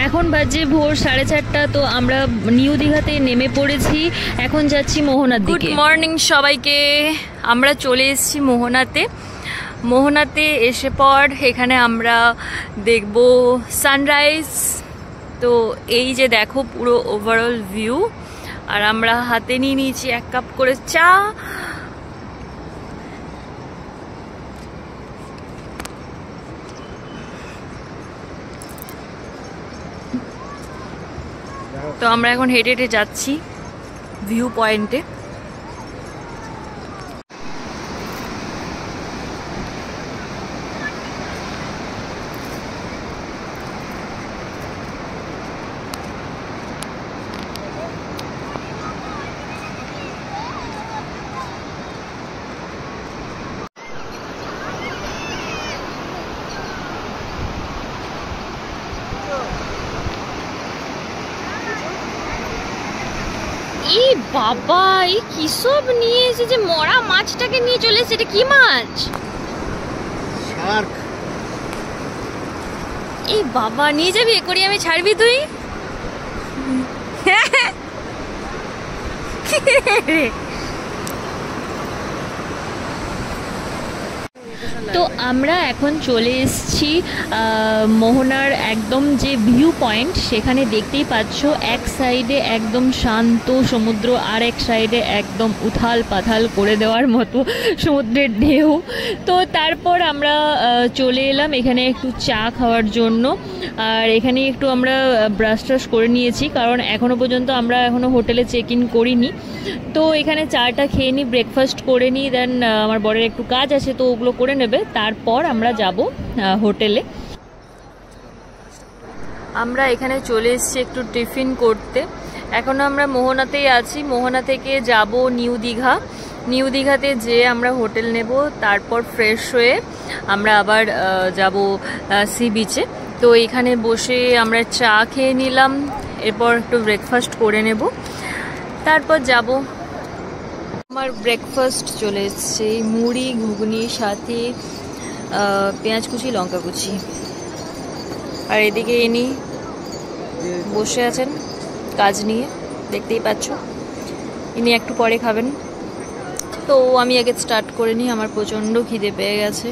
এখন বাজে ভোর 4:30। তো আমরা নিউ দীঘাতে নেমে পড়েছি, এখন যাচ্ছি মোহনার দিকে। গুড মর্নিং সবাইকে, আমরা চলে এসেছি মোহনাতে এসে পর এখানে আমরা দেখব সানরাইজ। তো এই যে দেখো পুরো ওভারঅল ভিউ, আর আমরা হাতে নিয়ে নিয়েছি 1 কাপ করে চা। তো আমরা এখন হেঁটে হেঁটে যাচ্ছি ভিউ পয়েন্টে। এই বাবা, এই কি সব নিয়ে এসেছে, মরা মাছটাকে নিয়ে চলে এসেছে। এটা কি মাছ? শার্ক। এই বাবা, নিয়ে যাবি অ্যাকোয়ারিয়ামে ছাড়বি তুই? তো আমরা এখন চলে এসেছি মোহনার একদম যে ভিউ পয়েন্ট, সেখানে দেখতেই পাচ্ছ এক সাইডে একদম শান্ত সমুদ্র, আর এক সাইডে একদম উথাল পাথাল করে দেওয়ার মতো সমুদ্রের ঢেউ। তো তারপর আমরা চলে এলাম এখানে একটু চা খাওয়ার জন্য, আর এখানে একটু আমরা ব্রাশ ট্রাশ করে নিয়েছি, কারণ এখনও পর্যন্ত আমরা এখনও হোটেলে চেক ইন করিনি। তো এখানে চাটা খেয়ে নিই, ব্রেকফাস্ট করে নিই, দেন আমার বরের একটু কাজ আছে তো ওগুলো করে নেবে, তারপর আমরা যাব হোটেলে। আমরা এখানে চলে এসেছি একটু টিফিন করতে। এখন আমরা মোহনাতেই আছি, মোহনা থেকে যাব নিউ দীঘাতে যেয়ে আমরা হোটেল নেব, তারপর ফ্রেশ হয়ে আমরা আবার যাব সি বিচে। তো এখানে বসে আমরা চা খেয়ে নিলাম, এরপর একটু ব্রেকফাস্ট করে নেব, তারপর যাব। আমার ব্রেকফাস্ট চলে এসছে, মুড়ি ঘুগনির সাথে পেঁয়াজ কুচি লঙ্কা কুচি। আর এদিকে ইনি বসে আছেন কাজ নিয়ে, দেখতেই পাচ্ছ। ইনি একটু পরে খাবেন, তো আমি আগে স্টার্ট করে নিই, আমার প্রচণ্ড খিদে পেয়ে গেছে।